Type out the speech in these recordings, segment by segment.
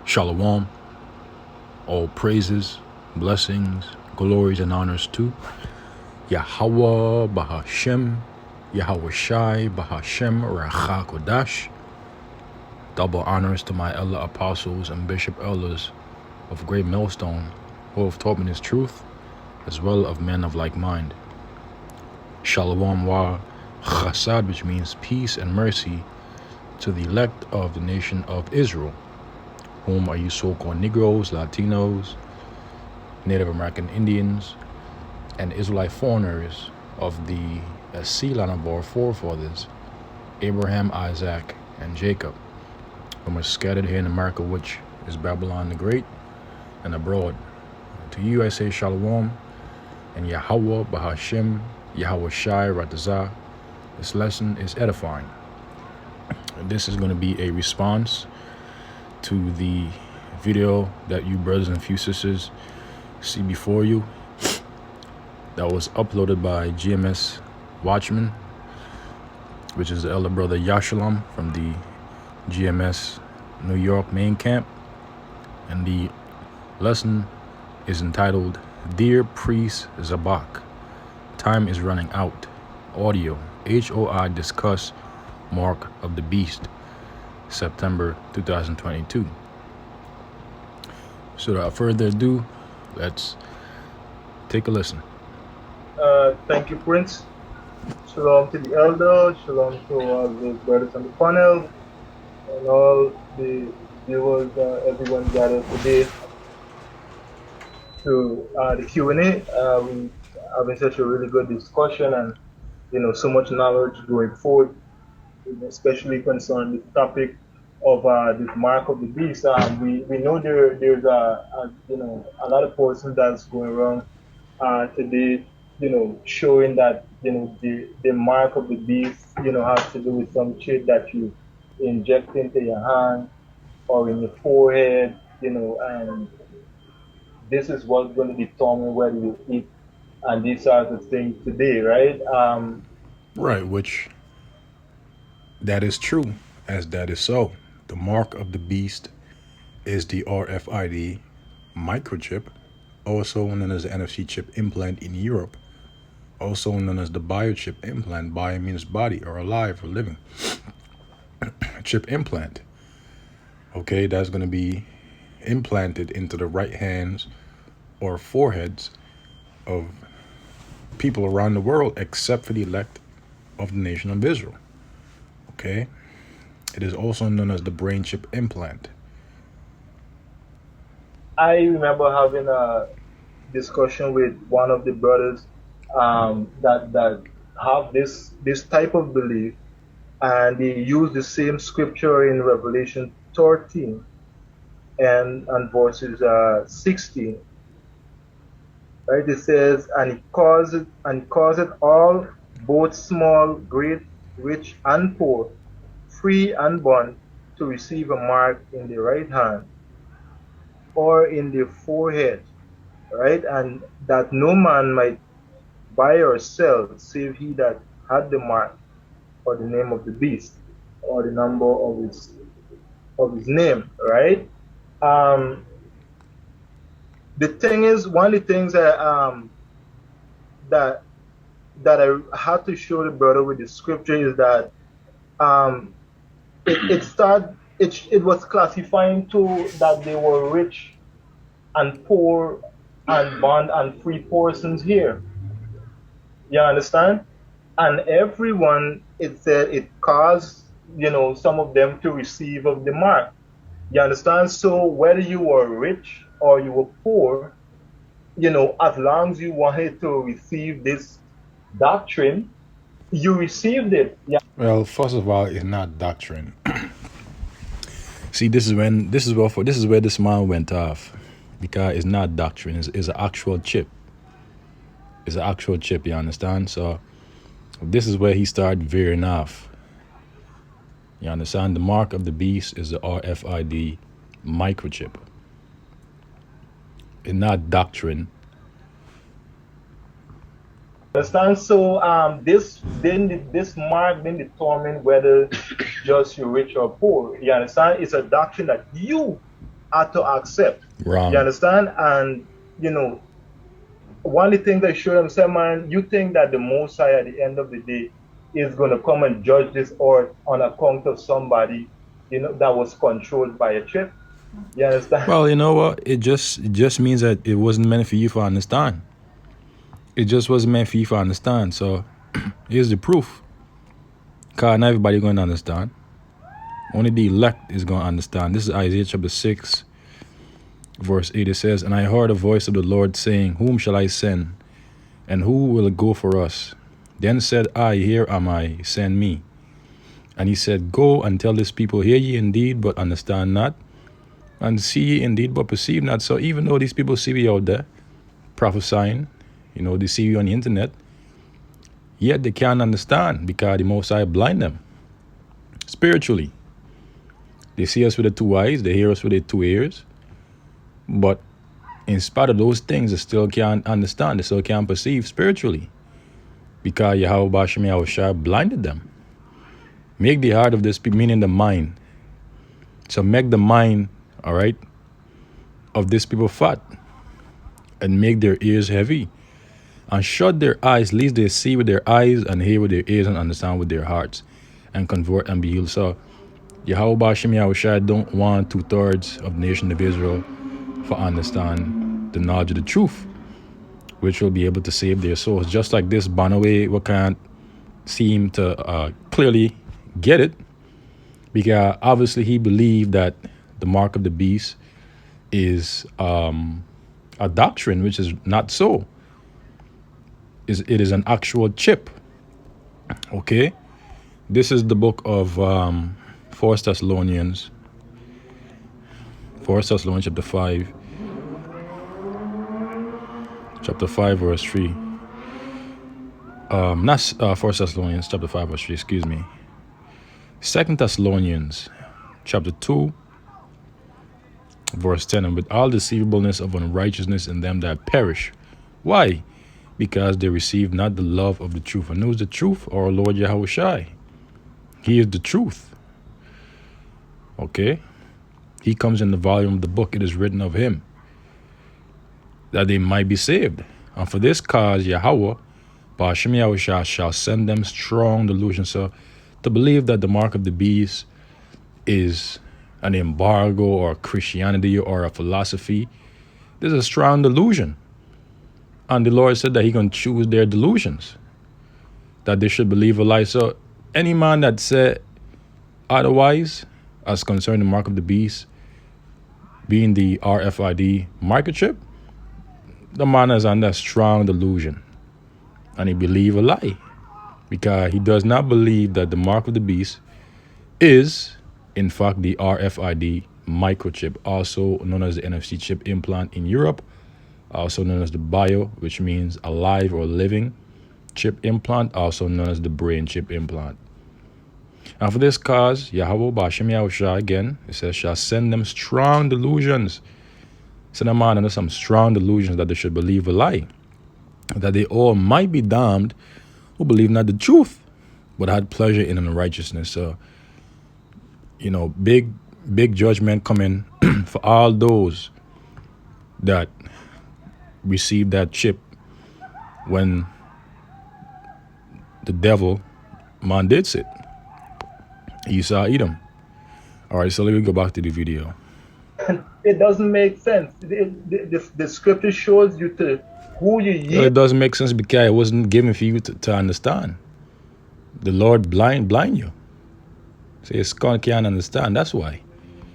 Shalom, all praises, blessings, glories, and honors to Yahweh Bahashem, Yahweh Shai Bahashem Racha Kodash. Double honors to my elder apostles and bishop elders of Great Millstone, who have taught me this truth, as well of men of like mind. Shalom wa chasad, which means peace and mercy, to the elect of the nation of Israel, whom are you so-called Negroes, Latinos, Native American Indians, and Israelite foreigners of the sea line of our forefathers, Abraham, Isaac, and Jacob, whom are scattered here in America, which is Babylon the Great, and abroad. To you I say Shalom, and Yahweh Bahashem, Yahweh Shai Ratazah. This lesson is edifying. This is going to be a response to the video that you brothers and few sisters see before you that was uploaded by GMS Watchman, which is the elder brother Yashalam from the GMS New York main camp. And the lesson is entitled, Dear Priest Zabak, Time is Running Out. Audio, HOI Discuss Mark of the Beast, September 2022. So without further ado, let's take a listen. Thank you, Prince. Shalom to the elder, shalom to all the brothers on the panel, and all the viewers, everyone gathered today to the Q&A. We having such a really good discussion, and so much knowledge going forward, especially concerning the topic of the mark of the beast. We know there's a lot of portions that's going around today, showing that the mark of the beast has to do with some shit that you inject into your hand or in your forehead, and this is what's going to determine whether you eat and these are the things today, right? Right, which that is true, as that is so. The mark of the beast is the RFID Microchip, also known as the NFC chip implant in Europe, also known as the biochip implant. Bio means body or alive or living. Chip implant. Okay, that's going to be implanted into the right hands or foreheads of people around the world, except for the elect of the nation of Israel. Okay, it is also known as the brain chip implant. I remember having a discussion with one of the brothers that have this type of belief, and they use the same scripture in Revelation 13 and verses 16. Right, it says, and it causeth all, both small, great, rich, and poor, free and bond, to receive a mark in the right hand or in the forehead, right? And that no man might buy or sell, save he that had the mark, or the name of the beast, or the number of his name, right? The thing is, one of the things that I had to show the brother with the scripture is that it was classifying to that they were rich and poor and bond and free persons here. You understand? And everyone, it said it caused some of them to receive of the mark. You understand? So whether you were rich or you were poor, as long as you wanted to receive this doctrine, you received it. Yeah. Well, first of all, it's not doctrine. See, this is where this man went off, because it's not doctrine. It's an actual chip. It's an actual chip. You understand? So this is where he started veering off. You understand? The mark of the beast is the RFID microchip. It's not doctrine. Understand? So this mark then determine whether just you're rich or poor. You understand? It's a doctrine that you had to accept. You Wrong. understand? And you know, one of the things they show them say, man, you think that the Most High at the end of the day is going to come and judge this earth on account of somebody, that was controlled by a chip? You understand? Well, you know what? It just means that it wasn't meant for you to understand. It just wasn't meant for you to understand. So here's the proof. Cause not everybody gonna understand. Only the elect is gonna understand. This is Isaiah chapter 6, verse 8. It says, "And I heard a voice of the Lord saying, Whom shall I send? And who will go for us? Then said I, Here am I, send me. And he said, Go and tell this people, Hear ye indeed, but understand not, and see ye indeed, but perceive not." So even though these people see me out there prophesying, they see you on the internet, yet they can't understand because the Most High blind them spiritually. They see us with the two eyes, they hear us with the two ears, but in spite of those things, they still can't understand, they still can't perceive spiritually because Yahweh Bashem Yahushua blinded them. Make the heart of this people, meaning the mind. So make the mind, all right, of this people fat and make their ears heavy and shut their eyes, lest they see with their eyes and hear with their ears and understand with their hearts and convert and be healed. So Yahweh Bashem Yahushua don't want 2/3 of the nation of Israel to understand the knowledge of the truth, which will be able to save their souls. Just like this Banaway, we can't seem to clearly get it, because obviously he believed that the mark of the beast is a doctrine, which is not so. It is an actual chip. Okay, this is the book of 1 Thessalonians chapter 5 verse 3. Not 1 Thessalonians chapter 5 verse 3, excuse me. 2 Thessalonians chapter 2 verse 10. "And with all deceivableness of unrighteousness in them that perish." Why? Because they receive not the love of the truth. And who's the truth? Our Lord Yahushua. He is the truth. Okay? He comes in the volume of the book. It is written of him that they might be saved. And for this cause, Yahweh, Ba'ashem Yahushua, shall send them strong delusion. So to believe that the mark of the beast is an embargo or Christianity or a philosophy, this is a strong delusion. And the Lord said that he can choose their delusions, that they should believe a lie. So any man that said otherwise, as concerning the mark of the beast being the RFID microchip, the man is under strong delusion. And he believe a lie, because he does not believe that the mark of the beast is, in fact, the RFID microchip, also known as the NFC chip implant in Europe, also known as the bio, which means alive or living chip implant, also known as the brain chip implant. And for this cause, Yahweh Ba'ashem Yahushua, again, it says, shall send them strong delusions. Send them on under some strong delusions, that they should believe a lie, that they all might be damned who believe not the truth, but had pleasure in unrighteousness. So, big judgment coming for all those that received that chip when the devil man did sit. Esau Edom. All right, so let me go back to the video. It doesn't make sense. The scripture shows you to who you yield. It doesn't make sense because it wasn't given for you to understand. The Lord blind you. So your skull can't understand. That's why.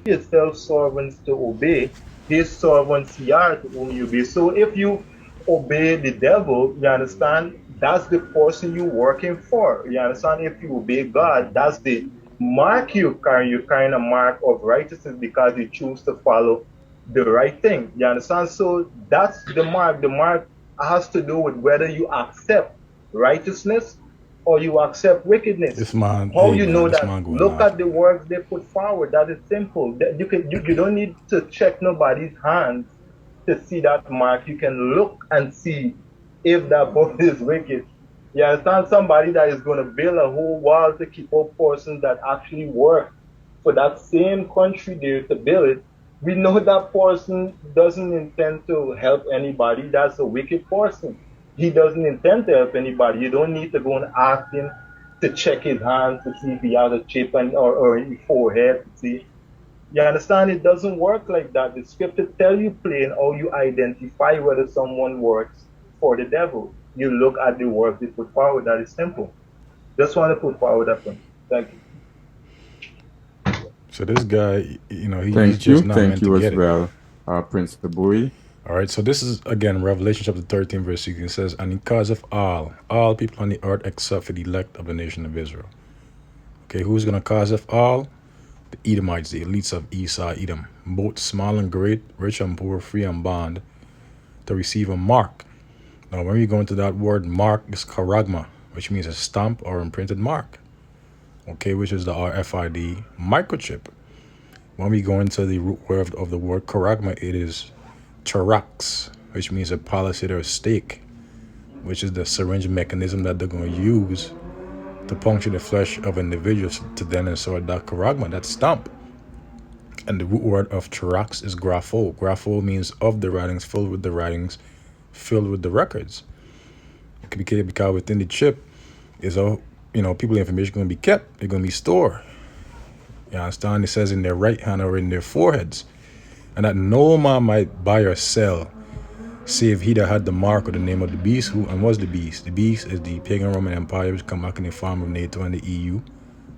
Yourself servants to obey, his servants are to whom you be. So if you obey the devil, you understand, that's the person you're working for. You understand? If you obey God, that's the mark you carry. You carry a mark of righteousness because you choose to follow the right thing. You understand? So that's the mark. The mark has to do with whether you accept righteousness or you accept wickedness. This man, How hey, you man, know this that? man going Look off. at the works they put forward. That is simple. You don't need to check nobody's hands to see that mark. You can look and see if that book is wicked. You understand? Somebody that is going to build a whole wall to keep up persons that actually work for that same country there to build it, We know that person doesn't intend to help anybody. That's a wicked person. He doesn't intend to help anybody. You don't need to go and ask him to check his hands to see if he has a chip or his forehead to see. You understand? It doesn't work like that. The scripture tell you plain how you identify whether someone works for the devil. You look at the work they put forward. That is simple. Just want to put forward that point. Thank you. So this guy, he's Thank just you. not Thank meant to you get as it. well, Prince Kabui. All right, so this is again Revelation chapter 13, verse 16. It says, "And because of all people on the earth except for the elect of the nation of Israel." Okay, who's gonna cause of all? The Edomites, the elites of Esau, Edom, both small and great, rich and poor, free and bond, to receive a mark. Now, when we go into that word, mark is charagma, which means a stamp or imprinted mark. Okay, which is the RFID microchip. When we go into the root word of the word charagma, it is charax, which means a palisade or a stake, which is the syringe mechanism that they're going to use to puncture the flesh of individuals to then insert that charagma, that stamp. And the root word of charax is grapho. Grapho means of the writings, filled with the writings, filled with the records. Because within the chip is all, people information going to be kept. They're going to be stored. You understand? It says in their right hand or in their foreheads. And that no man might buy or sell, save he that had the mark or the name of the beast. Who and was the beast? The beast is the pagan Roman Empire, which come back in the form of NATO and the EU,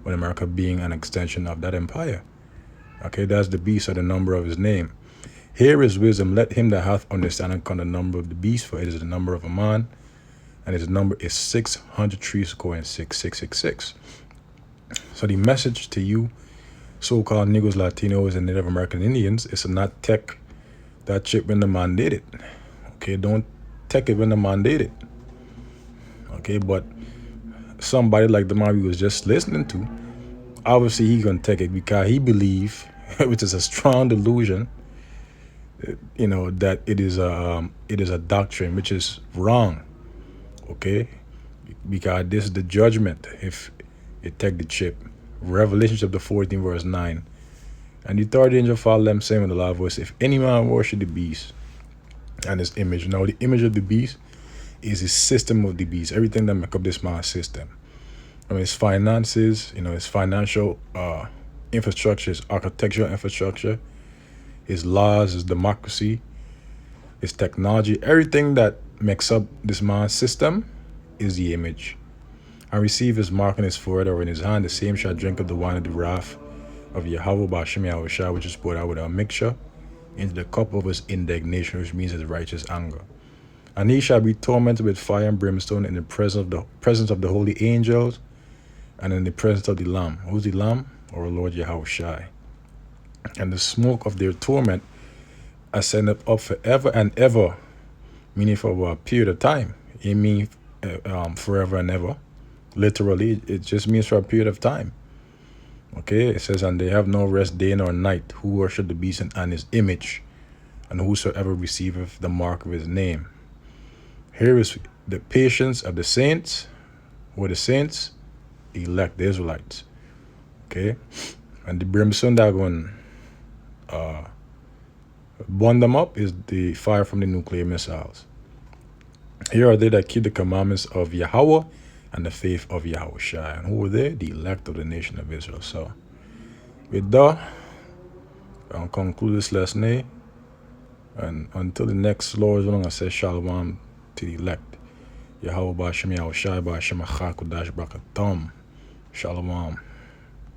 with America being an extension of that empire. Okay, that's the beast or the number of his name. Here is wisdom. Let him that hath understanding count the number of the beast, for it is the number of a man, and his number is 603 score and 6666. So the message to you, so-called Negroes, Latinos, and Native American Indians, is to not take that chip when the man did it. Okay, don't take it when the man did it. Okay, but somebody like the man we was just listening to, obviously he gonna take it because he believe, which is a strong delusion, that it is a doctrine which is wrong. Okay, because this is the judgment if it take the chip. Revelation chapter 14 verse 9. And the third angel followed them, saying with a loud voice, if any man worship the beast and his image. Now the image of the beast is the system of the beast, everything that make up this man's system. I mean, his finances, his financial infrastructure, his architectural infrastructure, his laws, his democracy, his technology, everything that makes up this man's system is the image. And receive his mark in his forehead or in his hand, the same shall drink of the wine of the wrath of Yahweh Ba'ashem Yahushua, which is poured out with a mixture into the cup of his indignation, which means his righteous anger. And he shall be tormented with fire and brimstone in the presence of the holy angels and in the presence of the Lamb. Who's the Lamb? Our Lord Yahushua. And the smoke of their torment ascended up forever and ever, meaning for a period of time. It means forever and ever. Literally, it just means for a period of time. Okay, it says, and they have no rest day nor night, who worship the beast and his image, and whosoever receiveth the mark of his name. Here is the patience of the saints, who are the saints, elect the Israelites. Okay, and the brimstone that going burn them up is the fire from the nuclear missiles. Here are they that keep the commandments of Yahweh and the faith of Yahushua. And who were they? The elect of the nation of Israel. So, with that, I'll conclude this lesson. And until the next Lord's willing, I say shalom to the elect. Yahweh Ba'ashem Yahushua Ba'ashem Achakudash Brakatam. Shalom.